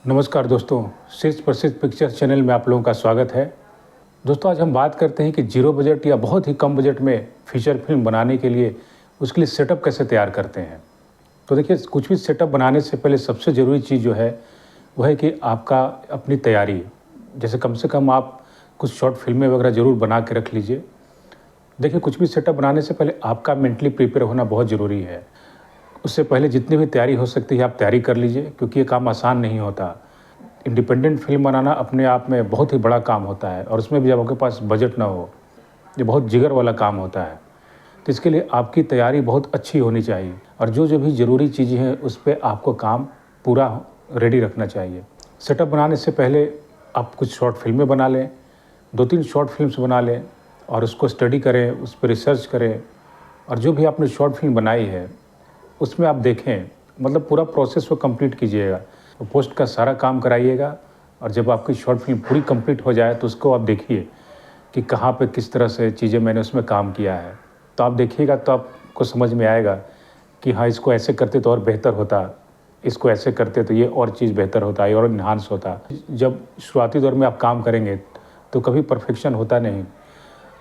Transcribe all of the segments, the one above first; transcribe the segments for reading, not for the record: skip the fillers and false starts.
नमस्कार दोस्तों, शीर्ष प्रसिद्ध पिक्चर चैनल में आप लोगों का स्वागत है। दोस्तों, आज हम बात करते हैं कि ज़ीरो बजट या बहुत ही कम बजट में फीचर फिल्म बनाने के लिए उसके लिए सेटअप कैसे तैयार करते हैं। तो देखिए, कुछ भी सेटअप बनाने से पहले सबसे ज़रूरी चीज़ जो है, वो है कि आपका अपनी तैयारी। जैसे कम से कम आप कुछ शॉर्ट फ़िल्में वगैरह ज़रूर बना के रख लीजिए। देखिए, कुछ भी सेटअप बनाने से पहले आपका मेंटली प्रिपेयर होना बहुत ज़रूरी है। उससे पहले जितनी भी तैयारी हो सकती है आप तैयारी कर लीजिए, क्योंकि ये काम आसान नहीं होता। इंडिपेंडेंट फ़िल्म बनाना अपने आप में बहुत ही बड़ा काम होता है, और उसमें भी जब आपके पास बजट ना हो, ये बहुत जिगर वाला काम होता है। तो इसके लिए आपकी तैयारी बहुत अच्छी होनी चाहिए, और जो-जो भी ज़रूरी चीज़ें हैं उस पे आपको काम पूरा रेडी रखना चाहिए। सेटअप बनाने से पहले आप कुछ शॉर्ट फ़िल्में बना लें, 2-3 शॉर्ट फ़िल्म्स बना लें और उसको स्टडी करें, उस पे रिसर्च करें, और जो भी आपने शॉर्ट फ़िल्म बनाई है उसमें आप देखें, मतलब पूरा प्रोसेस को कंप्लीट कीजिएगा। तो पोस्ट का सारा काम कराइएगा, और जब आपकी शॉर्ट फ़िल्म पूरी कंप्लीट हो जाए तो उसको आप देखिए कि कहाँ पे किस तरह से चीज़ें मैंने उसमें काम किया है। तो आप देखिएगा तो आपको समझ में आएगा कि हाँ, इसको ऐसे करते तो और बेहतर होता, इसको ऐसे करते तो ये और चीज़ बेहतर होता, ये और एनहांस होता। जब शुरुआती दौर में आप काम करेंगे तो कभी परफेक्शन होता नहीं,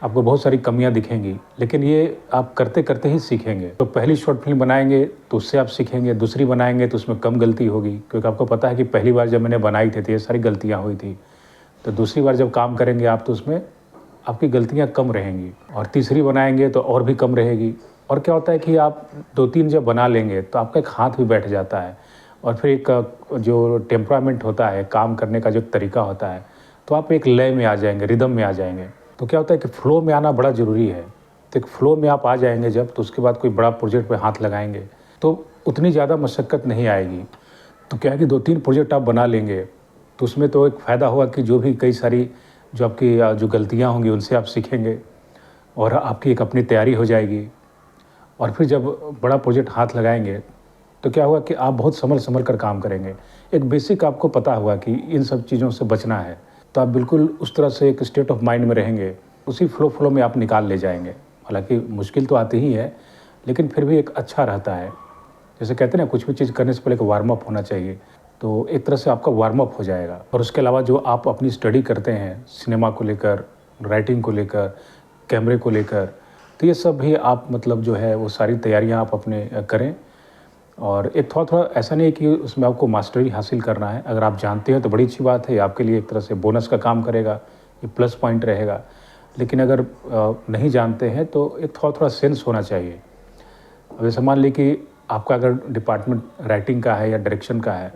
आपको बहुत सारी कमियां दिखेंगी, लेकिन ये आप करते करते ही सीखेंगे। तो पहली शॉर्ट फिल्म बनाएंगे तो उससे आप सीखेंगे, दूसरी बनाएंगे तो उसमें कम गलती होगी, क्योंकि आपको पता है कि पहली बार जब मैंने बनाई थी तो ये सारी गलतियां हुई थी। तो दूसरी बार जब काम करेंगे आप तो उसमें आपकी गलतियां कम रहेंगी, और तीसरी बनाएंगे तो और भी कम रहेगी। और क्या होता है कि आप 2-3 जब बना लेंगे तो आपका एक हाथ भी बैठ जाता है, और फिर एक जो टेम्परामेंट होता है, काम करने का जो तरीका होता है, तो आप एक लय में आ जाएंगे, रिदम में आ जाएंगे। तो क्या होता है कि फ़्लो में आना बड़ा ज़रूरी है। तो एक फ़्लो में आप आ जाएँगे जब, तो उसके बाद कोई बड़ा प्रोजेक्ट पे हाथ लगाएँगे, तो उतनी ज़्यादा मशक्कत नहीं आएगी। तो क्या है कि 2-3 प्रोजेक्ट आप बना लेंगे, तो उसमें तो एक फ़ायदा होगा कि जो भी कई सारी जो आपकी जो गलतियाँ होंगी उनसे आप सीखेंगे, और आपकी एक अपनी तैयारी हो जाएगी। और फिर जब बड़ा प्रोजेक्ट हाथ लगाएँगे, तो क्या होगा कि आप बहुत सँभल-सँभल कर काम करेंगे। एक बेसिक आपको पता होगा कि इन सब चीज़ों से बचना है, तो आप बिल्कुल उस तरह से एक स्टेट ऑफ माइंड में रहेंगे, उसी फ़्लो में आप निकाल ले जाएँगे। हालाँकि मुश्किल तो आती ही है, लेकिन फिर भी एक अच्छा रहता है। जैसे कहते हैं ना, कुछ भी चीज़ करने से पहले एक वार्म अप होना चाहिए, तो एक तरह से आपका वार्म अप हो जाएगा। और उसके अलावा जो आप अपनी स्टडी करते हैं, सिनेमा को लेकर, राइटिंग को लेकर, कैमरे को लेकर, तो ये सब भी आप मतलब जो है वो सारी तैयारियाँ आप अपने करें। और एक थोड़ा-थोड़ा ऐसा नहीं है कि उसमें आपको मास्टरी हासिल करना है। अगर आप जानते हैं तो बड़ी अच्छी बात है, ये आपके लिए एक तरह से बोनस का काम करेगा, ये प्लस पॉइंट रहेगा। लेकिन अगर नहीं जानते हैं तो एक थोड़ा-थोड़ा सेंस होना चाहिए। अब जैसे मान लीजिए कि आपका अगर डिपार्टमेंट राइटिंग का है या डायरेक्शन का है,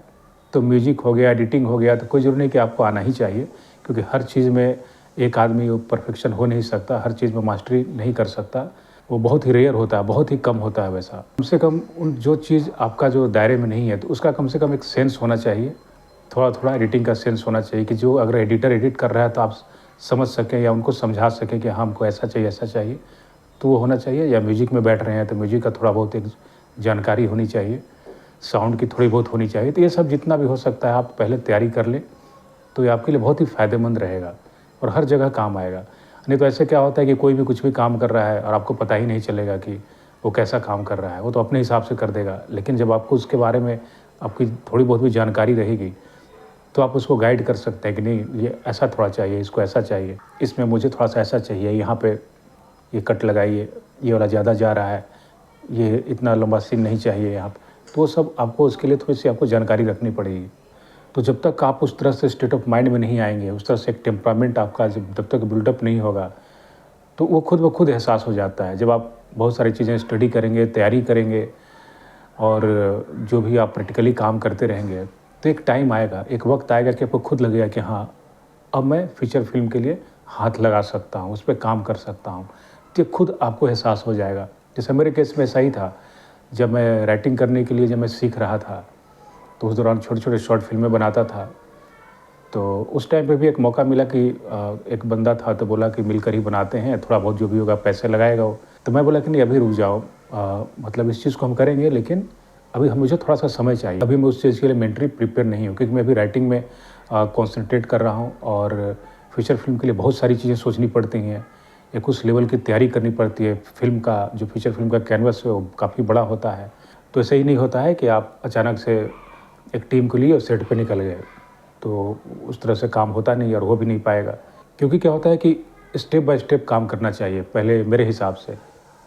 तो म्यूज़िक हो गया, एडिटिंग हो गया, तो कोई ज़रूरी नहीं कि आपको आना ही चाहिए, क्योंकि हर चीज़ में एक आदमी परफेक्शन हो नहीं सकता, हर चीज़ में मास्टरी नहीं कर सकता। वो बहुत ही रेयर होता है, बहुत ही कम होता है वैसा। कम से कम उन जो चीज़ आपका जो दायरे में नहीं है, तो उसका कम से कम एक सेंस होना चाहिए। थोड़ा-थोड़ा एडिटिंग का सेंस होना चाहिए कि जो अगर एडिटर एडिट कर रहा है तो आप समझ सकें या उनको समझा सकें कि हाँ, हमको ऐसा चाहिए, ऐसा चाहिए। तो वो होना चाहिए। या म्यूज़िक में बैठ रहे हैं तो म्यूज़िक का थोड़ा बहुत एक जानकारी होनी चाहिए, साउंड की थोड़ी बहुत होनी चाहिए। तो ये सब जितना भी हो सकता है आप पहले तैयारी कर लें, तो ये आपके लिए बहुत ही फ़ायदेमंद रहेगा और हर जगह काम आएगा। नहीं तो ऐसे क्या होता है कि कोई भी कुछ भी काम कर रहा है और आपको पता ही नहीं चलेगा कि वो कैसा काम कर रहा है। वो तो अपने हिसाब से कर देगा, लेकिन जब आपको उसके बारे में आपकी थोड़ी बहुत भी जानकारी रहेगी, तो आप उसको गाइड कर सकते हैं कि नहीं, ये ऐसा थोड़ा चाहिए, इसको ऐसा चाहिए, इसमें मुझे थोड़ा-सा ऐसा चाहिए, यहाँ पे ये कट लगाइए, ये वाला ज़्यादा जा रहा है, ये इतना लंबा सीन नहीं चाहिए यहाँ पे। तो वो सब आपको उसके लिए थोड़ी-सी आपको जानकारी रखनी पड़ेगी। तो जब तक आप उस तरह से स्टेट ऑफ माइंड में नहीं आएँगे, उस तरह से एक टेम्परामेंट आपका जब तक बिल्डअप नहीं होगा, तो वो खुद ब खुद एहसास हो जाता है। जब आप बहुत सारी चीज़ें स्टडी करेंगे, तैयारी करेंगे, और जो भी आप प्रैक्टिकली काम करते रहेंगे, तो एक टाइम आएगा, एक वक़्त आएगा कि आपको खुद लगेगा कि हाँ, अब मैं फीचर फ़िल्म के लिए हाथ लगा सकता हूँ, उस पे काम कर सकता हूँ। तो ये खुद आपको एहसास हो जाएगा। जैसे मेरे केस में ऐसा ही था, जब मैं राइटिंग करने के लिए जब मैं सीख रहा था, तो उस दौरान छोटे-छोटे शॉर्ट फ़िल्में बनाता था। तो उस टाइम पे भी एक मौका मिला कि एक बंदा था तो बोला कि मिलकर ही बनाते हैं, थोड़ा बहुत जो भी होगा पैसे लगाएगा वो। तो मैं बोला कि नहीं, अभी रुक जाओ, मतलब इस चीज़ को हम करेंगे, लेकिन अभी मुझे थोड़ा-सा समय चाहिए। अभी मैं उस चीज़ के लिए मेंटली प्रिपेयर नहीं हूँ, क्योंकि मैं अभी राइटिंग में कॉन्सन्ट्रेट कर रहा हूँ, और फीचर फ़िल्म के लिए बहुत सारी चीज़ें सोचनी पड़ती हैं। एक उस लेवल की तैयारी करनी पड़ती है। फ़िल्म का जो फीचर फ़िल्म का कैनवास है वो काफ़ी बड़ा होता है। तो ऐसे ही नहीं होता है कि आप अचानक से एक टीम को लिए और सेट पे निकल गए। तो उस तरह से काम होता नहीं और हो भी नहीं पाएगा, क्योंकि क्या होता है कि स्टेप बाय स्टेप काम करना चाहिए। पहले मेरे हिसाब से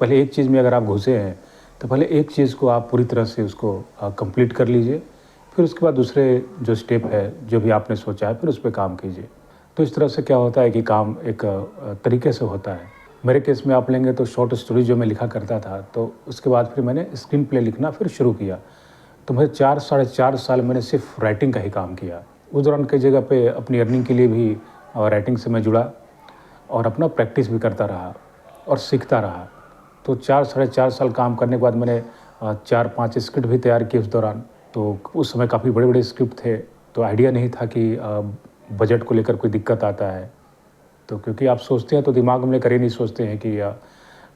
पहले एक चीज़ में अगर आप घुसे हैं तो पहले एक चीज़ को आप पूरी तरह से उसको कंप्लीट कर लीजिए, फिर उसके बाद दूसरे जो स्टेप है, जो भी आपने सोचा है, फिर उस पे काम कीजिए। तो इस तरह से क्या होता है कि काम एक तरीके से होता है। मेरे केस में आप लेंगे तो शॉर्ट स्टोरी जो मैं लिखा करता था, तो उसके बाद फिर मैंने स्क्रीन प्ले लिखना फिर शुरू किया। तो मैं 4 साढ़े 4 साल मैंने सिर्फ राइटिंग का ही काम किया। उस दौरान कई जगह पे अपनी अर्निंग के लिए भी राइटिंग से मैं जुड़ा और अपना प्रैक्टिस भी करता रहा और सीखता रहा। तो 4 साढ़े 4 साल काम करने के बाद मैंने 4-5 स्क्रिप्ट भी तैयार किए उस दौरान। तो उस समय काफ़ी बड़े-बड़े स्क्रिप्ट थे, तो आइडिया नहीं था कि बजट को लेकर कोई दिक्कत आता है। तो क्योंकि आप सोचते हैं तो दिमाग में लेकर ही नहीं सोचते हैं कि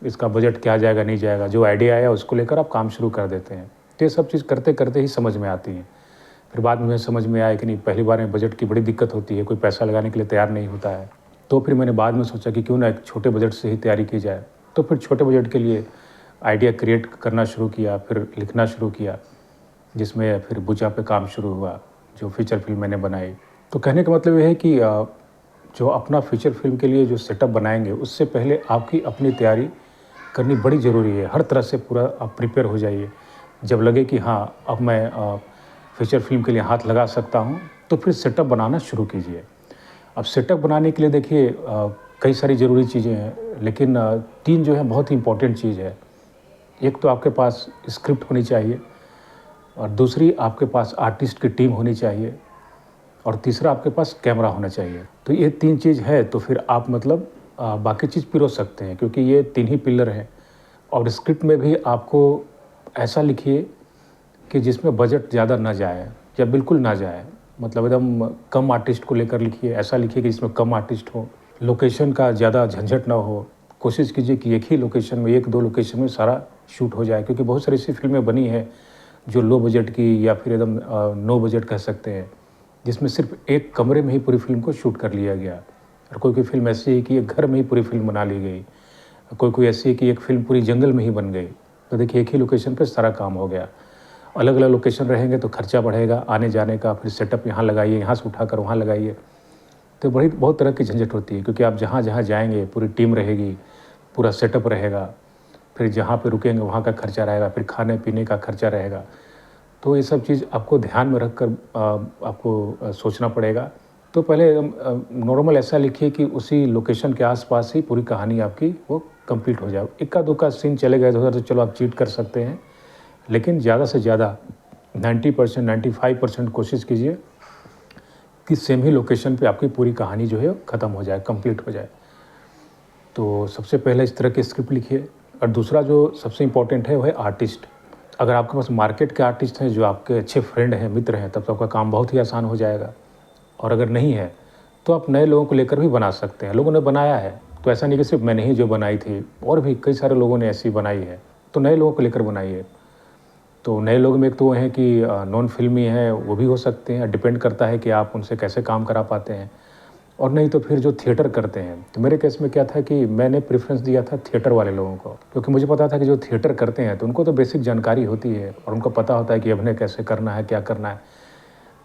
इसका बजट क्या जाएगा, नहीं जाएगा। जो आइडिया आया उसको लेकर आप काम शुरू कर देते हैं। तो ये सब चीज़ करते-करते ही समझ में आती हैं। फिर बाद में मुझे समझ में आया कि नहीं, पहली बार में बजट की बड़ी दिक्कत होती है, कोई पैसा लगाने के लिए तैयार नहीं होता है। तो फिर मैंने बाद में सोचा कि क्यों ना एक छोटे बजट से ही तैयारी की जाए। तो फिर छोटे बजट के लिए आइडिया क्रिएट करना शुरू किया, फिर लिखना शुरू किया, जिसमें फिर बुचा पे काम शुरू हुआ, जो फीचर फिल्म मैंने बनाई। तो कहने का मतलब ये है कि जो अपना फीचर फिल्म के लिए जो सेटअप बनाएंगे, उससे पहले आपकी अपनी तैयारी करनी बड़ी ज़रूरी है। हर तरह से पूरा आप प्रिपेयर हो जाइए। जब लगे कि हाँ, अब मैं फीचर फिल्म के लिए हाथ लगा सकता हूँ, तो फिर सेटअप बनाना शुरू कीजिए। अब सेटअप बनाने के लिए देखिए कई सारी ज़रूरी चीज़ें हैं, लेकिन 3 जो है बहुत ही इम्पोर्टेंट चीज़ है। एक तो आपके पास स्क्रिप्ट होनी चाहिए, और दूसरी आपके पास आर्टिस्ट की टीम होनी चाहिए, और तीसरा आपके पास कैमरा होना चाहिए। तो ये 3 चीज़ है तो फिर आप मतलब बाकी चीज़ पिरो सकते हैं, क्योंकि ये 3 ही पिलर हैं। और स्क्रिप्ट में भी आपको ऐसा लिखिए कि जिसमें बजट ज़्यादा ना जाए या बिल्कुल ना जाए। मतलब एकदम कम आर्टिस्ट को लेकर लिखिए, ऐसा लिखिए कि जिसमें कम आर्टिस्ट हो, लोकेशन का ज़्यादा झंझट ना हो। कोशिश कीजिए कि एक ही लोकेशन में, 1-2 लोकेशन में सारा शूट हो जाए, क्योंकि बहुत सारी ऐसी फिल्में बनी हैं जो लो बजट की या फिर एकदम नो बजट कह सकते हैं, जिसमें सिर्फ एक कमरे में ही पूरी फिल्म को शूट कर लिया गया। और कोई फिल्म ऐसी है कि एक घर में ही पूरी फिल्म बना ली गई, कोई ऐसी है कि एक फिल्म पूरी जंगल में ही बन गई। तो देखिए, एक ही लोकेशन पर सारा काम हो गया। अलग अलग लोकेशन रहेंगे तो खर्चा बढ़ेगा आने जाने का, फिर सेटअप यहाँ लगाइए, यहाँ से उठाकर वहाँ लगाइए, तो बहुत तरह की झंझट होती है। क्योंकि आप जहाँ जहाँ जाएंगे पूरी टीम रहेगी, पूरा सेटअप रहेगा, फिर जहाँ पे रुकेंगे वहाँ का खर्चा रहेगा, फिर खाने पीने का खर्चा रहेगा। तो ये सब चीज़ आपको ध्यान में रख कर आपको सोचना पड़ेगा। तो पहले नॉर्मल ऐसा लिखिए कि उसी लोकेशन के आसपास ही पूरी कहानी आपकी वो कंप्लीट हो जाए। इक्का दुक्का सीन चले गए इधर तो चलो आप चीट कर सकते हैं, लेकिन ज़्यादा से ज़्यादा 90% 95% कोशिश कीजिए कि सेम ही लोकेशन पे आपकी पूरी कहानी जो है ख़त्म हो जाए, कंप्लीट हो जाए। तो सबसे पहले इस तरह की स्क्रिप्ट लिखिए। और दूसरा जो सबसे इम्पोर्टेंट है वो है आर्टिस्ट। अगर आपके पास मार्केट के आर्टिस्ट हैं जो आपके अच्छे फ्रेंड हैं, मित्र हैं, तब तो आपका काम बहुत ही आसान हो जाएगा। और अगर नहीं है तो आप नए लोगों को लेकर भी बना सकते हैं। लोगों ने बनाया है, तो ऐसा नहीं कि सिर्फ मैंने ही जो बनाई थी, और भी कई सारे लोगों ने ऐसी बनाई है, तो नए लोगों को लेकर बनाइए। तो नए लोग में एक तो वो हैं कि नॉन फिल्मी हैं, वो भी हो सकते हैं, डिपेंड करता है कि आप उनसे कैसे काम करा पाते हैं। और नहीं तो फिर जो थिएटर करते हैं, तो मेरे केस में क्या था कि मैंने प्रेफरेंस दिया था थिएटर वाले लोगों को, क्योंकि मुझे पता था कि जो थिएटर करते हैं तो उनको तो बेसिक जानकारी होती है और उनको पता होता है कि अभिनय कैसे करना है, क्या करना है।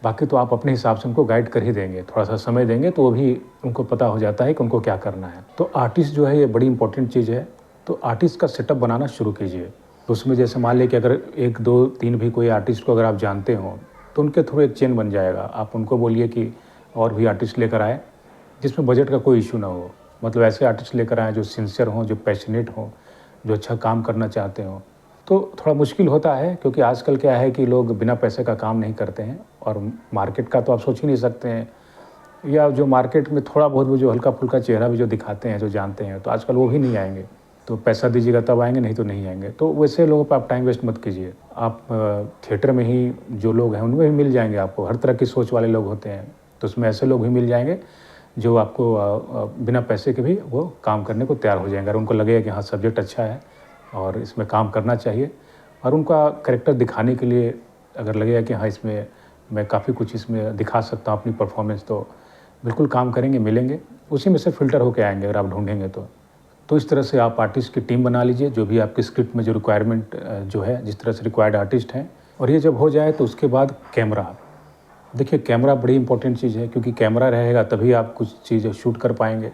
बाकी तो आप अपने हिसाब से उनको गाइड कर ही देंगे, थोड़ा सा समय देंगे तो वो भी उनको पता हो जाता है कि उनको क्या करना है। तो आर्टिस्ट जो है ये बड़ी इंपॉर्टेंट चीज़ है। तो आर्टिस्ट का सेटअप बनाना शुरू कीजिए। तो उसमें जैसे मान लें कि अगर 1, 2, 3 भी कोई आर्टिस्ट को अगर आप जानते हो, तो उनके थ्रू एक चेन बन जाएगा। आप उनको बोलिए कि और भी आर्टिस्ट लेकर आए, जिसमें बजट का कोई इशू ना हो। मतलब ऐसे आर्टिस्ट लेकर आएँ जो सिंसियर हों, जो पैशनेट हों, जो अच्छा काम करना चाहते हों। तो थोड़ा मुश्किल होता है, क्योंकि आजकल क्या है कि लोग बिना पैसे का काम नहीं करते हैं, और मार्केट का तो आप सोच ही नहीं सकते हैं। या जो मार्केट में थोड़ा बहुत वो जो हल्का-फुल्का चेहरा भी जो दिखाते हैं, जो जानते हैं, तो आजकल वो भी नहीं आएँगे। तो पैसा दीजिएगा तब आएँगे, नहीं तो नहीं आएँगे। तो वैसे लोगों पे आप टाइम वेस्ट मत कीजिए। आप थिएटर में ही जो लोग हैं उनमें भी मिल जाएँगे आपको। हर तरह की सोच वाले लोग होते हैं, तो उसमें ऐसे लोग भी मिल जाएँगे जो आपको बिना पैसे के भी वो काम करने को तैयार हो जाएँगे। अगर उनको लगेगा कि हाँ, सब्जेक्ट अच्छा है और इसमें काम करना चाहिए, और उनका कैरेक्टर दिखाने के लिए अगर लगेगा कि हाँ, इसमें मैं काफ़ी कुछ इसमें दिखा सकता हूँ अपनी परफॉर्मेंस, तो बिल्कुल काम करेंगे, मिलेंगे। उसी में से फ़िल्टर होके आएँगे अगर आप ढूँढेंगे तो। तो इस तरह से आप आर्टिस्ट की टीम बना लीजिए। जो भी आपकी स्क्रिप्ट में जो रिक्वायरमेंट जो है, जिस तरह से रिक्वायर्ड आर्टिस्ट हैं, और ये जब हो जाए तो उसके बाद कैमरा। देखिए कैमरा बड़ी इंपॉर्टेंट चीज़ है, क्योंकि कैमरा रहेगा तभी आप कुछ चीज़ें शूट कर पाएँगे।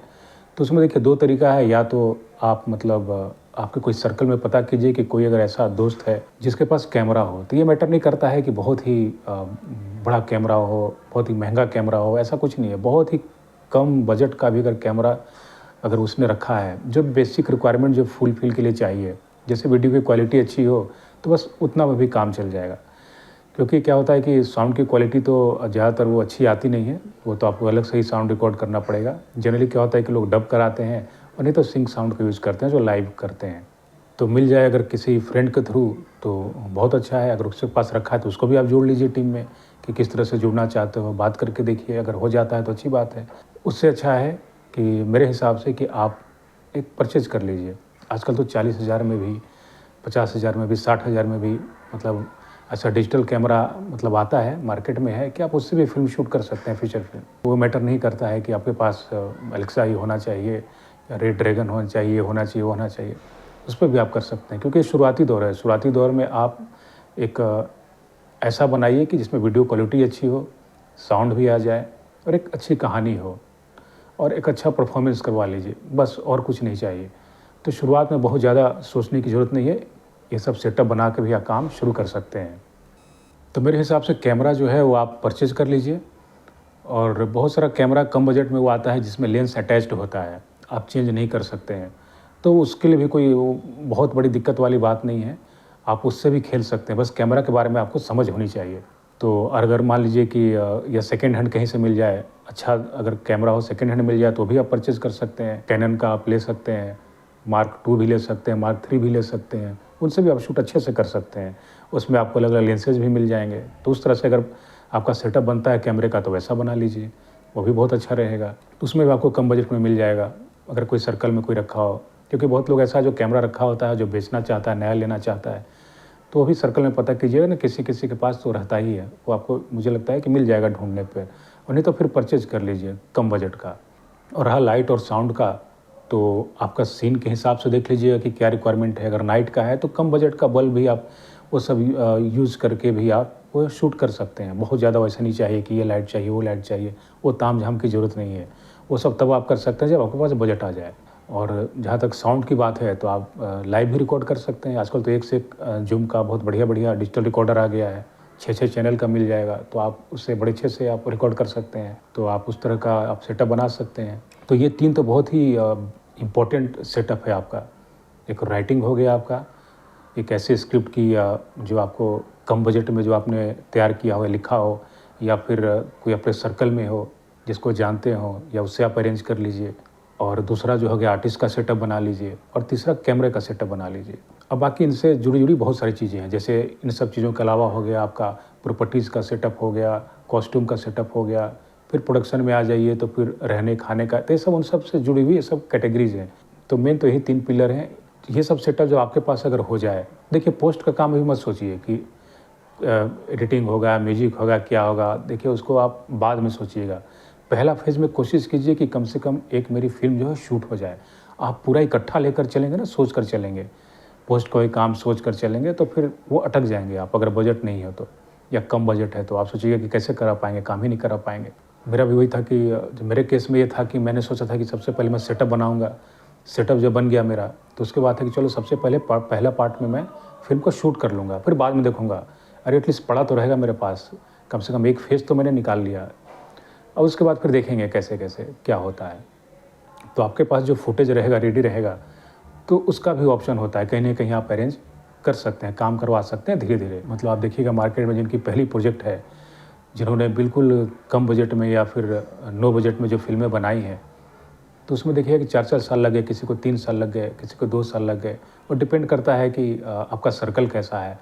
तो उसमें देखिए 2 तरीका है, या तो आप मतलब आपके कोई सर्कल में पता कीजिए कि कोई अगर ऐसा दोस्त है जिसके पास कैमरा हो। तो ये मैटर नहीं करता है कि बहुत ही बड़ा कैमरा हो, बहुत ही महँगा कैमरा हो, ऐसा कुछ नहीं है। बहुत ही कम बजट का भी अगर कैमरा अगर उसने रखा है, जो बेसिक रिक्वायरमेंट जो फुलफ़िल के लिए चाहिए, जैसे वीडियो की क्वालिटी अच्छी हो, तो बस उतना में भी काम चल जाएगा। क्योंकि क्या होता है कि साउंड की क्वालिटी तो ज़्यादातर वो अच्छी आती नहीं है, वो तो आपको अलग से ही साउंड रिकॉर्ड करना पड़ेगा। जनरली क्या होता है कि लोग डब कराते हैं और नहीं तो सिंक साउंड का यूज़ करते हैं जो लाइव करते हैं। तो मिल जाए अगर किसी फ्रेंड के थ्रू तो बहुत अच्छा है, अगर उसके पास रखा है तो उसको भी आप जोड़ लीजिए टीम में कि किस तरह से जुड़ना चाहते हो, बात करके देखिए, अगर हो जाता है तो अच्छी बात है। उससे अच्छा है कि मेरे हिसाब से कि आप एक परचेज़ कर लीजिए। आजकल तो 40,000 में भी, 50,000 में भी, 60,000 में भी मतलब अच्छा डिजिटल कैमरा मतलब आता है, मार्केट में है कि आप उससे भी फ़िल्म शूट कर सकते हैं, फीचर फ़िल्म। वो मैटर नहीं करता है कि आपके पास एलेक्सा ही होना चाहिए या रेड ड्रैगन होना चाहिए, होना चाहिए, वो होना चाहिए। उस पे भी आप कर सकते हैं, क्योंकि शुरुआती दौर है। शुरुआती दौर में आप एक ऐसा बनाइए कि जिसमें वीडियो क्वालिटी अच्छी हो, साउंड भी आ जाए और एक अच्छी कहानी हो और एक अच्छा परफॉर्मेंस करवा लीजिए, बस और कुछ नहीं चाहिए। तो शुरुआत में बहुत ज़्यादा सोचने की ज़रूरत नहीं है, ये सब सेटअप बना के भी आप काम शुरू कर सकते हैं। तो मेरे हिसाब से कैमरा जो है वो आप परचेज़ कर लीजिए, और बहुत सारा कैमरा कम बजट में वो आता है जिसमें लेंस अटैच्ड होता है, आप चेंज नहीं कर सकते हैं। तो उसके लिए भी कोई वो बहुत बड़ी दिक्कत वाली बात नहीं है, आप उससे भी खेल सकते हैं, बस कैमरा के बारे में आपको समझ होनी चाहिए। तो अगर मान लीजिए कि या सेकंड हैंड कहीं से मिल जाए, अच्छा अगर कैमरा हो सेकंड हैंड मिल जाए तो भी आप परचेज़ कर सकते हैं। कैनन का आप ले सकते हैं, मार्क 2 भी ले सकते हैं, मार्क 3 भी ले सकते हैं, उनसे भी आप शूट अच्छे से कर सकते हैं। उसमें आपको अलग-अलग लेंसेज़ भी मिल जाएँगे। तो उस तरह से अगर आपका सेटअप बनता है कैमरे का तो वैसा बना लीजिए, वो भी बहुत अच्छा रहेगा। तो उसमें भी आपको कम बजट में मिल जाएगा, अगर कोई सर्कल में कोई रखा हो। क्योंकि बहुत लोग ऐसा जो कैमरा रखा होता है, जो बेचना चाहता है, नया लेना चाहता है, तो वो भी सर्कल में पता कीजिएगा ना, किसी-किसी के पास तो रहता ही है। वो आपको मुझे लगता है कि मिल जाएगा ढूँढने पे, और नहीं तो फिर परचेज़ कर लीजिए कम बजट का। और रहा लाइट और साउंड का, तो आपका सीन के हिसाब से देख लीजिएगा कि क्या रिक्वायरमेंट है। अगर नाइट का है तो कम बजट का बल्ब भी आप वो सब यूज़ करके भी आप वो शूट कर सकते हैं। बहुत ज़्यादा वैसा नहीं चाहिए कि ये लाइट चाहिए, वो लाइट चाहिए, वो ताम-झाम की ज़रूरत नहीं है। वो सब तब आप कर सकते हैं जब आपके पास बजट आ जाए। और जहाँ तक साउंड की बात है तो आप लाइव भी रिकॉर्ड कर सकते हैं। आजकल तो एक से एक ज़ूम का बहुत बढ़िया-बढ़िया डिजिटल रिकॉर्डर आ गया है। 6-6 चैनल का मिल जाएगा, तो आप उससे बड़े अच्छे से आप रिकॉर्ड कर सकते हैं। तो आप उस तरह का आप सेटअप बना सकते हैं। तो ये 3 तो बहुत ही इम्पोर्टेंट सेटअप है आपका। एक राइटिंग हो गया आपका, एक ऐसे स्क्रिप्ट की जो आपको कम बजट में जो आपने तैयार किया हो या लिखा हो, या फिर कोई अपने सर्कल में हो जिसको जानते हो, या उससे आप अरेंज कर लीजिए। और दूसरा जो हो गया आर्टिस्ट का सेटअप बना लीजिए, और तीसरा कैमरे का सेटअप बना लीजिए। अब बाकी इनसे जुड़ी-जुड़ी बहुत सारी चीज़ें हैं, जैसे इन सब चीज़ों के अलावा हो गया आपका प्रॉपर्टीज़ का सेटअप हो गया, कॉस्ट्यूम का सेटअप हो गया, फिर प्रोडक्शन में आ जाइए तो फिर रहने खाने का, तो ये सब उन सब से जुड़ी हुई ये सब कैटेगरीज़ हैं। तो मेन तो यही 3 पिलर हैं। ये सब सेटअप जो आपके पास अगर हो जाए, देखिए पोस्ट का काम भी मत सोचिए कि एडिटिंग होगा, म्यूजिक होगा, क्या होगा, देखिए उसको आप बाद में सोचिएगा। पहला फेज़ में कोशिश कीजिए कि कम से कम एक मेरी फ़िल्म जो है शूट हो जाए। आप पूरा इकट्ठा लेकर चलेंगे ना, सोच कर चलेंगे, पोस्ट का ही काम सोच कर चलेंगे तो फिर वो अटक जाएँगे आप, अगर बजट नहीं है तो, या कम बजट है तो आप सोचिएगा कि कैसे करा पाएँगे, काम ही नहीं करा पाएँगे। मेरा भी वही था कि जो मेरे केस में ये था कि मैंने सोचा था कि सबसे पहले मैं सेटअप बनाऊँगा। सेटअप जब बन गया मेरा, तो उसके बाद है कि चलो सबसे पहले पहला पार्ट में मैं फ़िल्म को शूट कर लूँगा, फिर बाद में देखूँगा। अरे एटलीस्ट पड़ा तो रहेगा मेरे पास, कम से कम एक फ़ेज़ तो मैंने निकाल लिया। और उसके बाद फिर देखेंगे कैसे-कैसे क्या होता है। तो आपके पास जो फुटेज रहेगा, रेडी रहेगा, तो उसका भी ऑप्शन होता है, कहीं न कहीं आप अरेंज कर सकते हैं, काम करवा सकते हैं धीरे-धीरे। मतलब आप देखिएगा मार्केट में जिनकी पहली प्रोजेक्ट है, जिन्होंने बिल्कुल कम बजट में या फिर नो बजट में जो फ़िल्में बनाई हैं, तो उसमें देखिए कि 4-4 साल लग गए, किसी को 3 साल लग गए, किसी को 2 साल लग गए। और डिपेंड करता है कि आपका सर्कल कैसा है,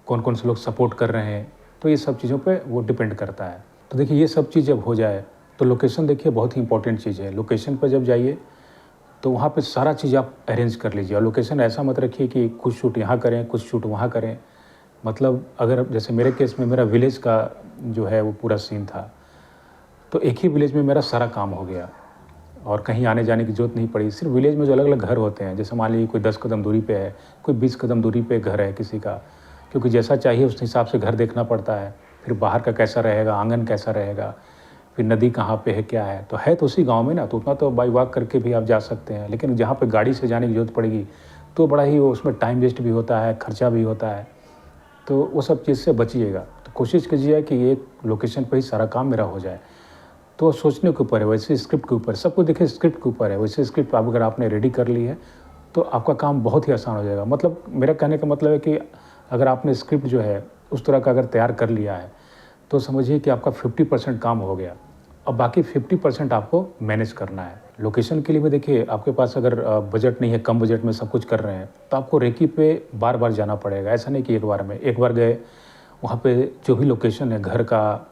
कौन-कौन से लोग सपोर्ट कर रहे हैं, तो ये सब चीज़ों पे वो डिपेंड करता है। तो देखिए ये सब चीज़ जब हो जाए, तो लोकेशन देखिए बहुत ही इंपॉर्टेंट चीज़ है। लोकेशन पर जब जाइए, तो वहाँ पे सारा चीज़ आप अरेंज कर लीजिए, और लोकेशन ऐसा मत रखिए कि कुछ शूट यहाँ करें, कुछ शूट वहाँ करें। मतलब अगर जैसे मेरे केस में मेरा विलेज का जो है वो पूरा सीन था, तो एक ही विलेज में मेरा सारा काम हो गया और कहीं आने-जाने की ज़रूरत नहीं पड़ी। सिर्फ़ विलेज में जो अलग-अलग घर होते हैं, जैसे मान लीजिए कोई 10 कदम दूरी पे है, कोई 20 कदम दूरी पे घर है किसी का, क्योंकि जैसा चाहिए उस हिसाब से घर देखना पड़ता है। फिर बाहर का कैसा रहेगा, आंगन कैसा रहेगा, फिर नदी कहाँ पे है, क्या है। तो उसी गाँव में ना, तो उतना तो बाई वॉक करके भी आप जा सकते हैं, लेकिन जहाँ पे गाड़ी से जाने की ज़रूरत पड़ेगी तो बड़ा ही वो उसमें टाइम वेस्ट भी होता है, खर्चा भी होता है। तो वो सब चीज़ से बचिएगा। तो कोशिश कीजिए कि एक लोकेशन पे ही सारा काम मेरा हो जाए। तो सोचने के ऊपर है, वैसे स्क्रिप्ट के ऊपर, सब कुछ देखिए स्क्रिप्ट के ऊपर है। वैसे स्क्रिप्ट आप अगर आपने रेडी कर ली है तो आपका काम बहुत ही आसान हो जाएगा। मतलब मेरा कहने का मतलब है कि अगर आपने स्क्रिप्ट जो है उस तरह का अगर तैयार कर लिया है तो समझिए कि आपका 50% काम हो गया। अब बाकी 50% आपको मैनेज करना है। लोकेशन के लिए भी देखिए, आपके पास अगर बजट नहीं है, कम बजट में सब कुछ कर रहे हैं, तो आपको रेकी पे बार-बार जाना पड़ेगा। ऐसा नहीं कि एक बार में, एक बार गए, वहाँ पे जो भी लोकेशन है घर का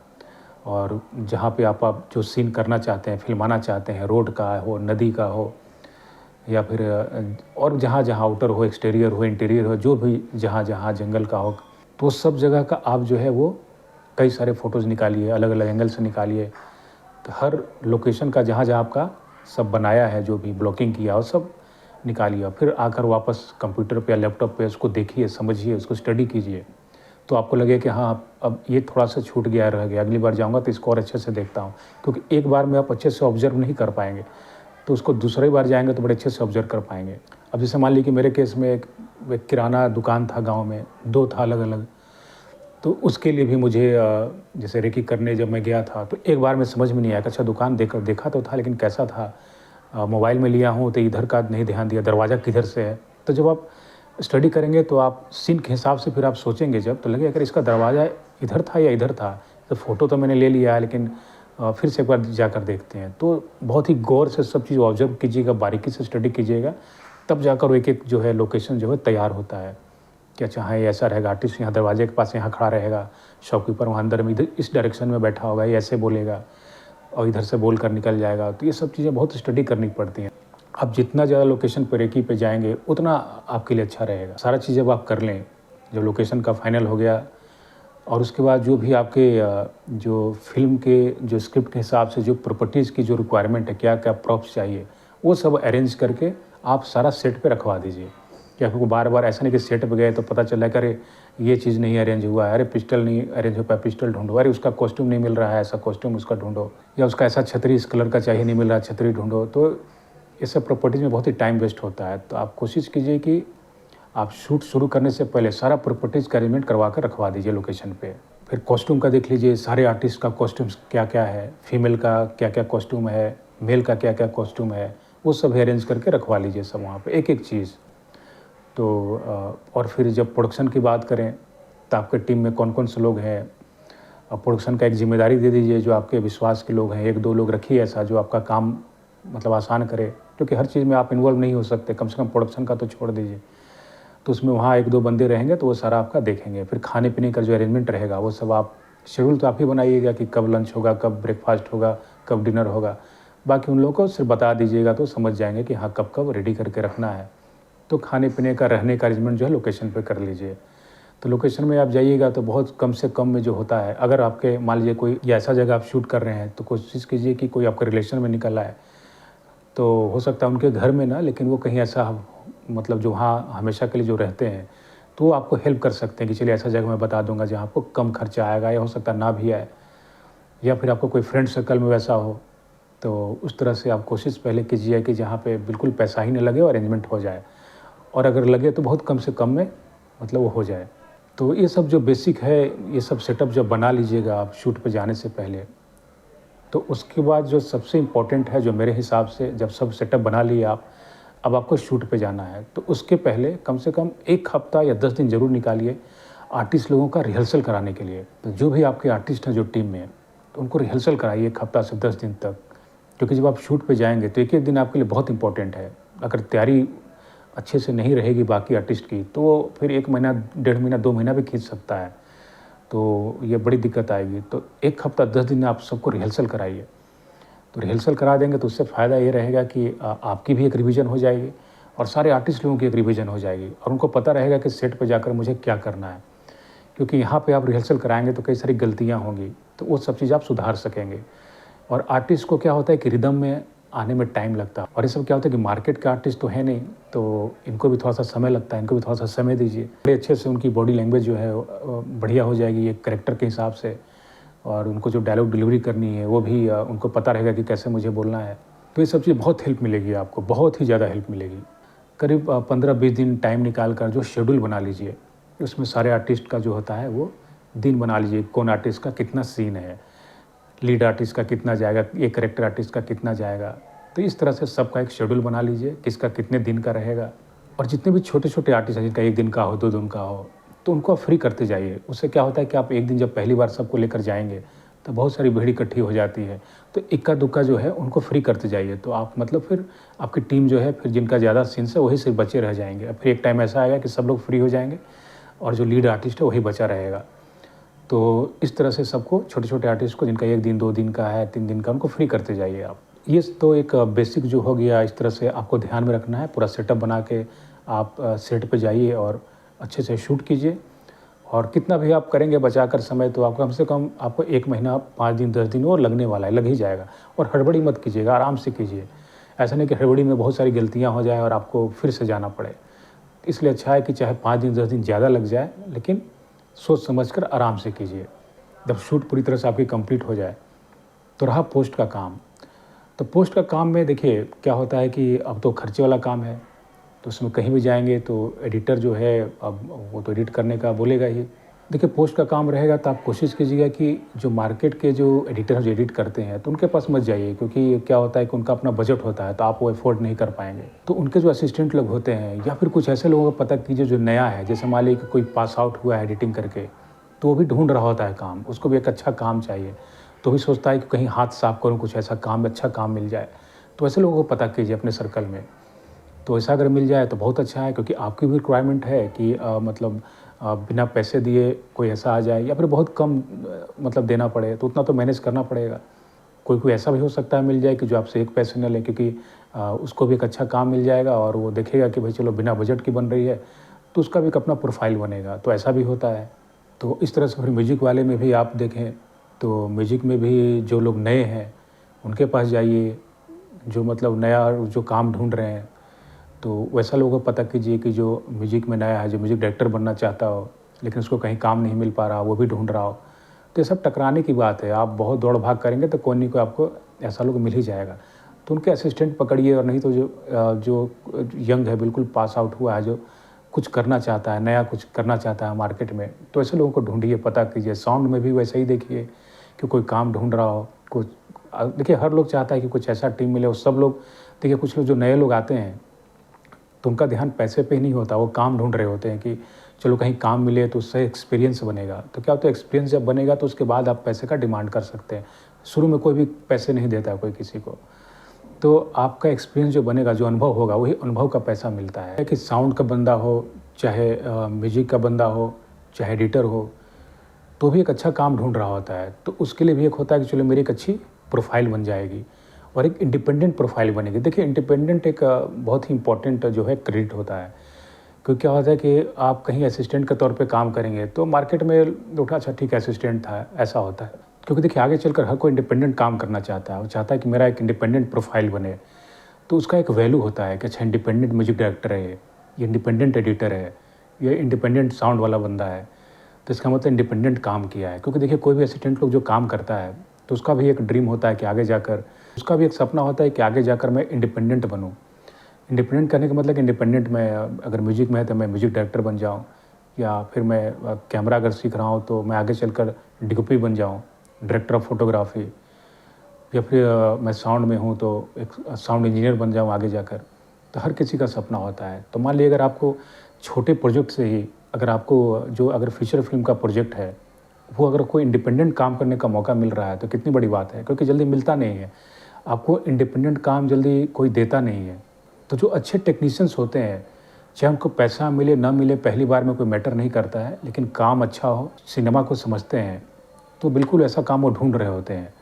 और जहाँ पे आप जो सीन करना चाहते हैं, फ़िल्माना चाहते हैं, रोड का हो, नदी का हो या फिर और जहाँ-जहाँ आउटर हो, एक्सटीरियर हो, इंटीरियर हो, जो भी जहाँ-जहाँ जंगल का हो, तो सब जगह का आप जो है वो कई सारे फ़ोटोज़ निकालिए, अलग-अलग एंगल से निकालिए। तो हर लोकेशन का जहाँ-जहाँ आपका सब बनाया है, जो भी ब्लॉकिंग किया हो, सब निकालिए। फिर आकर वापस कंप्यूटर पे या लैपटॉप पे उसको देखिए, समझिए, उसको स्टडी कीजिए। तो आपको लगे कि हाँ, अब ये थोड़ा-सा छूट गया, रह गया, अगली बार जाऊँगा तो इसको और अच्छे से देखता हूँ। क्योंकि एक बार में आप अच्छे से ऑब्ज़र्व नहीं कर पाएँगे, तो उसको दूसरी बार जाएँगे तो बड़े अच्छे से ऑब्ज़र्व कर पाएँगे। अब जैसे मान लीजिए कि मेरे केस में एक किराना दुकान था गाँव में, 2 था अलग-अलग। तो उसके लिए भी मुझे जैसे रेकी करने जब मैं गया था तो एक बार में समझ में नहीं आया कि अच्छा दुकान देखा तो था, लेकिन कैसा था। मोबाइल में लिया हूँ तो इधर का नहीं ध्यान दिया, दरवाज़ा किधर से है। तो जब आप स्टडी करेंगे तो आप सीन के हिसाब से फिर आप सोचेंगे, जब तो लगेगा अगर इसका दरवाज़ा इधर था या इधर था। तो फ़ोटो तो मैंने ले लिया है, लेकिन फिर से एक बार जाकर देखते हैं। तो बहुत ही गौर से सब चीज़ ऑब्ज़र्व कीजिएगा, बारीकी से स्टडी कीजिएगा, तब जाकर वो एक-एक जो है लोकेशन जो है तैयार होता है। कि अच्छा हाँ, ये ऐसा रहेगा, आर्टिस्ट यहाँ दरवाजे के पास यहाँ खड़ा रहेगा, शॉपकीपर वहाँ अंदर में इधर इस डायरेक्शन में बैठा होगा, ये ऐसे बोलेगा और इधर से बोल कर निकल जाएगा। तो ये सब चीज़ें बहुत स्टडी करनी पड़ती हैं। आप जितना ज़्यादा लोकेशन पे रेकी पे जाएँगे उतना आपके लिए अच्छा रहेगा। सारा चीज़ जब आप कर लें, जब लोकेशन का फाइनल हो गया और उसके बाद जो भी आपके जो फ़िल्म के जो स्क्रिप्ट के हिसाब से जो प्रॉपर्टीज़ की जो रिक्वायरमेंट है, क्या-क्या प्रॉप्स चाहिए, वो सब अरेंज करके आप सारा सेट पे रखवा दीजिए। कि आपको बार-बार ऐसा नहीं कि सेट पे गए तो पता चला कि अरे ये चीज़ नहीं अरेंज हुआ है, अरे पिस्टल नहीं अरेंज हो पाया, पिस्टल ढूँढो, अरे उसका कॉस्ट्यूम नहीं मिल रहा है, ऐसा कॉस्ट्यूम उसका ढूँढो, या उसका ऐसा छतरी इस कलर का चाहिए, नहीं मिल रहा है, छतरी ढूँढो। तो ये सब प्रॉपर्टीज़ में बहुत ही टाइम वेस्ट होता है। तो आप कोशिश कीजिए कि आप शूट शुरू करने से पहले सारा प्रॉपर्टीज़ का अरेंजमेंट करवा कर रखवा दीजिए लोकेशन पे। फिर कॉस्ट्यूम का देख लीजिए, सारे आर्टिस्ट का कॉस्ट्यूम्स क्या-क्या है, फीमेल का क्या-क्या कॉस्ट्यूम है, मेल का क्या-क्या कॉस्ट्यूम है, वो सब अरेंज करके रखवा लीजिए सब वहाँ पे, एक-एक चीज़। तो और फिर जब प्रोडक्शन की बात करें तो आपके टीम में कौन-कौन से लोग हैं, प्रोडक्शन का एक ज़िम्मेदारी दे दीजिए, जो आपके विश्वास के लोग हैं, 1-2 लोग रखिए ऐसा जो आपका काम मतलब आसान करे, क्योंकि हर चीज़ में आप इन्वॉल्व नहीं हो सकते, कम से कम प्रोडक्शन का तो छोड़ दीजिए। तो उसमें वहाँ 1-2 बंदे रहेंगे तो वो सारा आपका देखेंगे। फिर खाने-पीने का जो अरेंजमेंट रहेगा वो सब आप शेड्यूल तो आप ही बनाइएगा कि कब लंच होगा, कब ब्रेकफास्ट होगा, कब डिनर होगा। बाकी उन लोगों को सिर्फ बता दीजिएगा तो समझ जाएँगे कि हाँ, कब-कब रेडी करके रखना है। तो खाने-पीने का, रहने का अरेंजमेंट जो है लोकेशन पे कर लीजिए। तो लोकेशन में आप जाइएगा तो बहुत कम से कम में जो होता है, अगर आपके मान लीजिए कोई या ऐसा जगह आप शूट कर रहे हैं तो कोशिश कीजिए कि कोई आपके रिलेशन में निकल आए। तो हो सकता है उनके घर में ना, लेकिन वो कहीं ऐसा मतलब जो वहाँ हमेशा के लिए जो रहते हैं, तो वो आपको हेल्प कर सकते हैं कि चलिए ऐसा जगह मैं बता दूँगा जहाँ आपको कम खर्चा आएगा, या हो सकता है ना भी आए। या फिर आपको कोई फ्रेंड सर्कल में वैसा हो, तो उस तरह से आप कोशिश पहले कीजिए कि जहाँ पे बिल्कुल पैसा ही ना लगे और अरेंजमेंट हो जाए। और अगर लगे तो बहुत कम से कम में मतलब वो हो जाए। तो ये सब जो बेसिक है, ये सब सेटअप जब बना लीजिएगा आप शूट पे जाने से पहले, तो उसके बाद जो सबसे इम्पोर्टेंट है, जो मेरे हिसाब से जब सब सेटअप बना लिए आप, अब आपको शूट पे जाना है, तो उसके पहले कम से कम 1 हफ्ता या 10 दिन ज़रूर निकालिए आर्टिस्ट लोगों का रिहर्सल कराने के लिए। तो जो भी आपके आर्टिस्ट हैं जो टीम में, तो उनको रिहर्सल कराइए 1 हफ्ता से 10 दिन तक। क्योंकि जब आप शूट पे जाएँगे तो एक-एक दिन आपके लिए बहुत इम्पोर्टेंट है। अगर तैयारी अच्छे से नहीं रहेगी बाकी आर्टिस्ट की, तो फिर 1 महीना, 1.5 महीना, 2 महीना भी खींच सकता है। तो ये बड़ी दिक्कत आएगी। तो 1 हफ्ता 10 दिन आप सबको रिहर्सल कराइए। तो रिहर्सल करा देंगे तो उससे फ़ायदा ये रहेगा कि आपकी भी एक रिवीजन हो जाएगी और सारे आर्टिस्ट लोगों की एक रिवीजन हो जाएगी, और उनको पता रहेगा कि सेट पे जाकर मुझे क्या करना है। क्योंकि यहाँ पे आप रिहर्सल कराएँगे तो कई सारी गलतियाँ होंगी, तो वो सब चीज़ आप सुधार सकेंगे। और आर्टिस्ट को क्या होता है कि रिदम में आने में टाइम लगता है। और ये सब क्या होता है कि मार्केट के आर्टिस्ट तो है नहीं, तो इनको भी थोड़ा सा समय लगता है, इनको भी थोड़ा सा समय दीजिए। बड़े अच्छे से उनकी बॉडी लैंग्वेज जो है बढ़िया हो जाएगी एक कैरेक्टर के हिसाब से, और उनको जो डायलॉग डिलीवरी करनी है वो भी उनको पता रहेगा कि कैसे मुझे बोलना है। तो ये सब चीज़ बहुत हेल्प मिलेगी आपको, बहुत ही ज़्यादा हेल्प मिलेगी। करीब 15-20 दिन टाइम निकाल कर जो शेड्यूल बना लीजिए, उसमें सारे आर्टिस्ट का जो होता है वो दिन बना लीजिए, कौन आर्टिस्ट का कितना सीन है, लीड आर्टिस्ट का कितना जाएगा, एक कैरेक्टर आर्टिस्ट का कितना जाएगा। तो इस तरह से सबका एक शेड्यूल बना लीजिए, किसका कितने दिन का रहेगा। और जितने भी छोटे छोटे आर्टिस्ट हैं जिनका 1 दिन का हो, 2 दिन का हो, तो उनको आप फ्री करते जाइए। उससे क्या होता है कि आप एक दिन जब पहली बार सबको लेकर जाएंगे तो बहुत सारी भीड़ इकट्ठी हो जाती है, तो इक्का दुक्का जो है उनको फ्री करते जाइए। तो आप मतलब फिर आपकी टीम जो है, फिर जिनका ज़्यादा सीन्स है वही सिर्फ बचे रह जाएंगे। फिर एक टाइम ऐसा आएगा कि सब लोग फ्री हो जाएंगे और जो लीड आर्टिस्ट है वही बचा रहेगा। तो इस तरह से सबको, छोटे छोटे आर्टिस्ट को जिनका 1 दिन 2 दिन का है, 3 दिन का, उनको फ्री करते जाइए आप। ये तो एक बेसिक जो हो गया, इस तरह से आपको ध्यान में रखना है। पूरा सेटअप बना के आप सेट पे जाइए और अच्छे से शूट कीजिए। और कितना भी आप करेंगे बचाकर समय, तो आप कम से कम आपको 1 महीना, 5 दिन 10 दिन और लगने वाला है, लग ही जाएगा। और हड़बड़ी मत कीजिएगा, आराम से कीजिए। ऐसा नहीं कि हड़बड़ी में बहुत सारी गलतियाँ हो जाए और आपको फिर से जाना पड़े। इसलिए अच्छा है कि चाहे 5 दिन 10 दिन ज़्यादा लग जाए, लेकिन सोच समझकर आराम से कीजिए। जब शूट पूरी तरह से आपकी कंप्लीट हो जाए। तो रहा पोस्ट का काम। तो पोस्ट का काम में देखिए क्या होता है कि अब तो खर्चे वाला काम है, तो उसमें कहीं भी जाएंगे तो एडिटर जो है अब वो तो एडिट करने का बोलेगा ही। देखिए पोस्ट का काम रहेगा तो आप कोशिश कीजिएगा कि जो मार्केट के जो एडिटर जो एडिट करते हैं तो उनके पास मत जाइए, क्योंकि क्या होता है कि उनका अपना बजट होता है, तो आप वो अफोर्ड नहीं कर पाएंगे। तो उनके जो असिस्टेंट लोग होते हैं या फिर कुछ ऐसे लोगों को पता कीजिए जो नया है, जैसे मान लीजिए कि कोई पास आउट हुआ है एडिटिंग करके, तो वो भी ढूंढ रहा होता है काम, उसको भी एक अच्छा काम चाहिए, तो भी सोचता है कि कहीं हाथ साफ करूँ, कुछ ऐसा काम, अच्छा काम मिल जाए। तो ऐसे लोगों को पता कीजिए अपने सर्कल में। तो ऐसा अगर मिल जाए तो बहुत अच्छा है, क्योंकि आपकी भी रिक्वायरमेंट है कि मतलब बिना पैसे दिए कोई ऐसा आ जाए, या फिर बहुत कम मतलब देना पड़े, तो उतना तो मैनेज करना पड़ेगा। कोई कोई ऐसा भी हो सकता है मिल जाए कि जो आपसे 1 पैसे न ले, क्योंकि उसको भी एक अच्छा काम मिल जाएगा और वो देखेगा कि भाई चलो बिना बजट की बन रही है, तो उसका भी एक अपना प्रोफाइल बनेगा। तो ऐसा भी होता है। तो इस तरह से फिर म्यूजिक वाले में भी आप देखें तो म्यूजिक में भी जो लोग नए हैं उनके पास जाइए, जो मतलब नया जो काम ढूंढ रहे हैं, तो वैसा लोगों को पता कीजिए कि जो म्यूजिक में नया है, जो म्यूजिक डायरेक्टर बनना चाहता हो लेकिन उसको कहीं काम नहीं मिल पा रहा, वो भी ढूंढ रहा हो। तो ये सब टकराने की बात है। आप बहुत दौड़ भाग करेंगे तो कोई नहीं कोई आपको ऐसा लोग मिल ही जाएगा। तो उनके असिस्टेंट पकड़िए, और नहीं तो जो यंग है, बिल्कुल पास आउट हुआ है, जो कुछ करना चाहता है, नया कुछ करना चाहता है मार्केट में, तो ऐसे लोगों को ढूंढिए, पता कीजिए। साउंड में भी वैसे ही देखिए कि कोई काम ढूंढ रहा हो। कुछ देखिए हर लोग चाहता है कि कुछ ऐसा टीम मिले, और सब लोग देखिए, कुछ लोग जो नए लोग आते हैं तो उनका ध्यान पैसे पे ही नहीं होता, वो काम ढूंढ रहे होते हैं कि चलो कहीं काम मिले तो उससे एक्सपीरियंस बनेगा। तो क्या होता है, एक्सपीरियंस जब बनेगा तो उसके बाद आप पैसे का डिमांड कर सकते हैं। शुरू में कोई भी पैसे नहीं देता कोई किसी को, तो आपका एक्सपीरियंस जो बनेगा, जो अनुभव होगा, वही अनुभव का पैसा मिलता है। कि साउंड का बंदा हो, चाहे म्यूजिक का बंदा हो, चाहे एडिटर हो, तो भी एक अच्छा काम ढूंढ रहा होता है। तो उसके लिए भी एक होता है कि चलो मेरी एक अच्छी प्रोफाइल बन जाएगी और एक इंडिपेंडेंट प्रोफाइल बनेगी। देखिए इंडिपेंडेंट एक बहुत ही इंपॉर्टेंट जो है क्रेडिट होता है। क्योंकि क्या होता है कि आप कहीं असिस्टेंट के तौर पे काम करेंगे तो मार्केट में उठा, अच्छा ठीक है असिस्टेंट था, ऐसा होता है। क्योंकि देखिए आगे चलकर हर कोई इंडिपेंडेंट काम करना चाहता है, वो चाहता है कि मेरा एक इंडिपेंडेंट प्रोफाइल बने। तो उसका एक वैल्यू होता है कि अच्छा इंडिपेंडेंट म्यूजिक डायरेक्टर है, ये इंडिपेंडेंट एडिटर है, ये इंडिपेंडेंट साउंड वाला बंदा है, तो इसका मतलब इंडिपेंडेंट काम किया है। क्योंकि देखिए कोई भी असिस्टेंट लोग जो काम करता है तो उसका भी एक ड्रीम होता है कि आगे जाकर, उसका भी एक सपना होता है कि आगे जाकर मैं इंडिपेंडेंट बनूं। इंडिपेंडेंट करने का मतलब इंडिपेंडेंट, मैं अगर म्यूजिक में है तो मैं म्यूजिक डायरेक्टर बन जाऊं, या फिर मैं कैमरा अगर सीख रहा हूं तो मैं आगे चलकर डीओपी बन जाऊं, डायरेक्टर ऑफ फोटोग्राफी, या फिर मैं साउंड में हूं तो एक साउंड इंजीनियर बन जाऊं आगे जाकर। तो हर किसी का सपना होता है। तो मान लीजिए अगर आपको छोटे प्रोजेक्ट से ही, अगर आपको जो अगर फीचर फिल्म का प्रोजेक्ट है, वो अगर कोई इंडिपेंडेंट काम करने का मौका मिल रहा है तो कितनी बड़ी बात है। क्योंकि जल्दी मिलता नहीं है, आपको इंडिपेंडेंट काम जल्दी कोई देता नहीं है। तो जो अच्छे टेक्नीशियंस होते हैं, चाहे उनको पैसा मिले ना मिले, पहली बार में कोई मैटर नहीं करता है, लेकिन काम अच्छा हो, सिनेमा को समझते हैं, तो बिल्कुल ऐसा काम वो ढूंढ रहे होते हैं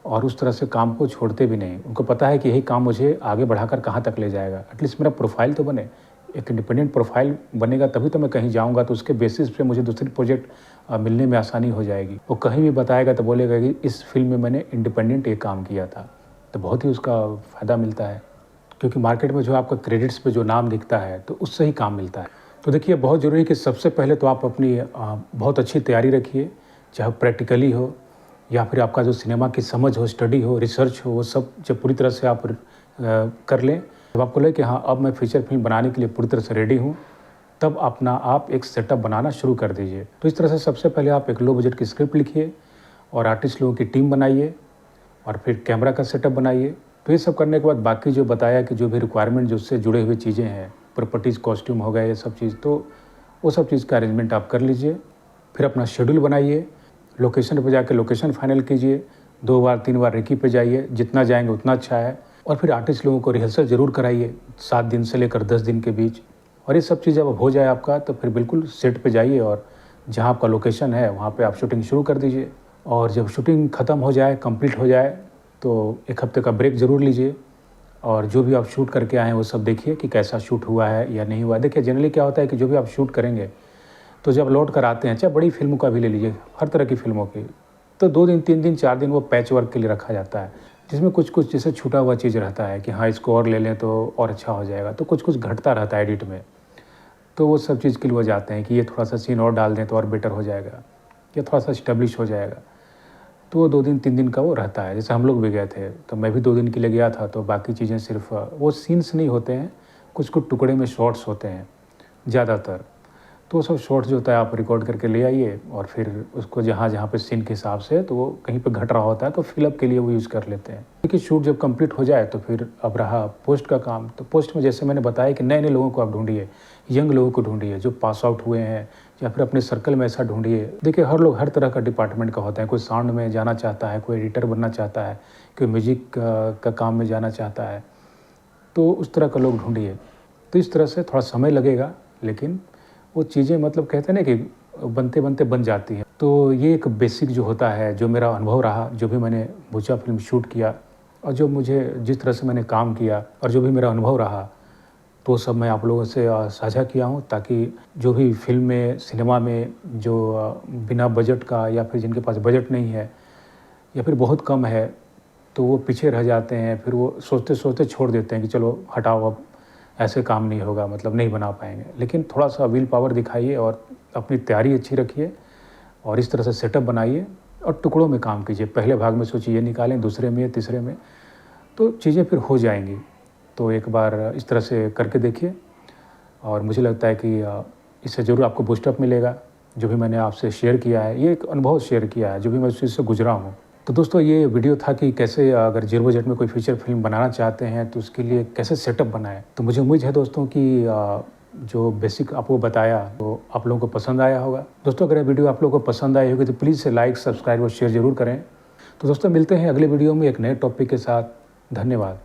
और उस तरह से काम को छोड़ते भी नहीं। उनको पता है कि यही काम मुझे आगे बढ़ाकर कहाँ तक ले जाएगा, एटलीस्ट मेरा प्रोफाइल तो बने। एक इंडिपेंडेंट प्रोफाइल बनेगा तभी तो मैं कहीं जाऊंगा, तो उसके बेसिस पे मुझे दूसरी प्रोजेक्ट मिलने में आसानी हो जाएगी। वो कहीं भी बताएगा तो बोलेगा कि इस फिल्म में मैंने इंडिपेंडेंट ये काम किया था। तो बहुत ही उसका फ़ायदा मिलता है, क्योंकि मार्केट में जो आपका क्रेडिट्स पे जो नाम दिखता है तो उससे ही काम मिलता है। तो देखिए, बहुत ज़रूरी है कि सबसे पहले तो आप अपनी बहुत अच्छी तैयारी रखिए, चाहे प्रैक्टिकली हो या फिर आपका जो सिनेमा की समझ हो, स्टडी हो, रिसर्च हो, वो सब जब पूरी तरह से आप कर लें, जब आपको लगे कि हाँ, अब मैं फीचर फिल्म बनाने के लिए पूरी तरह से रेडी हूँ, तब अपना आप एक सेटअप बनाना शुरू कर दीजिए। तो इस तरह से सबसे पहले आप एक लो बजट की स्क्रिप्ट लिखिए और आर्टिस्ट लोगों की टीम बनाइए और फिर कैमरा का सेटअप बनाइए। तो ये सब करने के बाद बाकी जो बताया कि जो भी रिक्वायरमेंट जो उससे जुड़े हुए चीज़ें हैं, प्रॉपर्टीज़, कॉस्ट्यूम हो गए, ये सब चीज़, तो वो सब चीज़ का अरेंजमेंट आप कर लीजिए। फिर अपना शेड्यूल बनाइए, लोकेशन पे जाके लोकेशन फाइनल कीजिए, 2 बार 3 बार रेकी पे जाइए, जितना जाएँगे उतना अच्छा है। और फिर आर्टिस्ट लोगों को रिहर्सल ज़रूर कराइए 7 दिन से लेकर 10 दिन के बीच। और ये सब चीज़ जब हो जाए आपका, तो फिर बिल्कुल सेट पे जाइए और जहाँ आपका लोकेशन है वहाँ पे आप शूटिंग शुरू कर दीजिए। और जब शूटिंग ख़त्म हो जाए, कंप्लीट हो जाए, तो 1 हफ़्ते का ब्रेक ज़रूर लीजिए और जो भी आप शूट करके आए हैं वो सब देखिए कि कैसा शूट हुआ है या नहीं हुआ है। देखिए, जनरली क्या होता है कि जो भी आप शूट करेंगे, तो जब लौट कर आते हैं, चाहे बड़ी फ़िल्मों का भी ले लीजिए, हर तरह की फ़िल्मों की, तो 2 दिन, 3 दिन, 4 दिन वो पैच वर्क के लिए रखा जाता है, जिसमें कुछ-कुछ जैसे छूटा हुआ चीज़ रहता है कि हाँ, इसको और ले लें तो और अच्छा हो जाएगा। तो कुछ-कुछ घटता रहता है एडिट में, तो वो सब चीज़ के लिए वो जाते हैं कि ये थोड़ा-सा सीन और डाल दें तो और बेटर हो जाएगा, या थोड़ा-सा एस्टेब्लिश हो जाएगा। तो वो 2 दिन 3 दिन का वो रहता है। जैसे हम लोग भी गए थे, तो मैं भी 2 दिन के लिए गया था, तो बाकी चीज़ें सिर्फ़ वो सीन्स नहीं होते हैं, कुछ-कुछ टुकड़े में शॉट्स होते हैं ज़्यादातर। तो वो सब शॉट्स जो होता है आप रिकॉर्ड करके ले आइए और फिर उसको जहाँ-जहाँ पे सीन के हिसाब से तो वो कहीं पे घट रहा होता है तो फिल अप के लिए वो यूज़ कर लेते हैं। क्योंकि शूट जब कंप्लीट हो जाए तो फिर अब रहा पोस्ट का काम। तो पोस्ट में जैसे मैंने बताया कि नए-नए लोगों को आप ढूँढिए, यंग लोगों को ढूँढिए जो पास आउट हुए हैं, या फिर अपने सर्कल में ऐसा ढूँढिए। देखिए, हर लोग हर तरह का डिपार्टमेंट का होता है, कोई साउंड में जाना चाहता है, कोई एडिटर बनना चाहता है, कोई म्यूज़िक का काम में जाना चाहता है, तो उस तरह का लोग ढूँढिए। तो इस तरह से थोड़ा समय लगेगा, लेकिन वो चीज़ें मतलब कहते हैं ना कि बनते-बनते बन जाती हैं। तो ये एक बेसिक जो होता है, जो मेरा अनुभव रहा, जो भी मैंने भूचा फ़िल्म शूट किया और जो मुझे जिस तरह से मैंने काम किया और जो भी मेरा अनुभव रहा, तो सब मैं आप लोगों से साझा किया हूँ, ताकि जो भी फ़िल्म में, सिनेमा में जो बिना बजट का या फिर जिनके पास बजट नहीं है या फिर बहुत कम है, तो वो पीछे रह जाते हैं। फिर वो सोचते-सोचते छोड़ देते हैं कि चलो हटाओ, अब ऐसे काम नहीं होगा, मतलब नहीं बना पाएँगे। लेकिन थोड़ा-सा विल पावर दिखाइए और अपनी तैयारी अच्छी रखिए और इस तरह से सेटअप बनाइए और टुकड़ों में काम कीजिए। पहले भाग में सोचिए ये निकालें, दूसरे में, तीसरे में, तो चीज़ें फिर हो जाएँगी। तो एक बार इस तरह से करके देखिए और मुझे लगता है कि इससे ज़रूर आपको बूस्टअप मिलेगा। जो भी मैंने आपसे शेयर किया है, ये एक अनुभव शेयर किया है, जो भी मैं उस चीज़ से गुज़रा हूँ। तो दोस्तों, ये वीडियो था कि कैसे अगर ज़ीरो बजट में कोई फीचर फ़िल्म बनाना चाहते हैं तो उसके लिए कैसे सेटअप बनाएँ। तो मुझे उम्मीद है दोस्तों कि जो बेसिक आपको बताया तो आप लोगों को पसंद आया होगा। दोस्तों, अगर ये वीडियो आप लोगों को पसंद आई होगी तो प्लीज़ इसे लाइक, सब्सक्राइब और शेयर ज़रूर करें। तो दोस्तों, मिलते हैं अगले वीडियो में एक नए टॉपिक के साथ। धन्यवाद।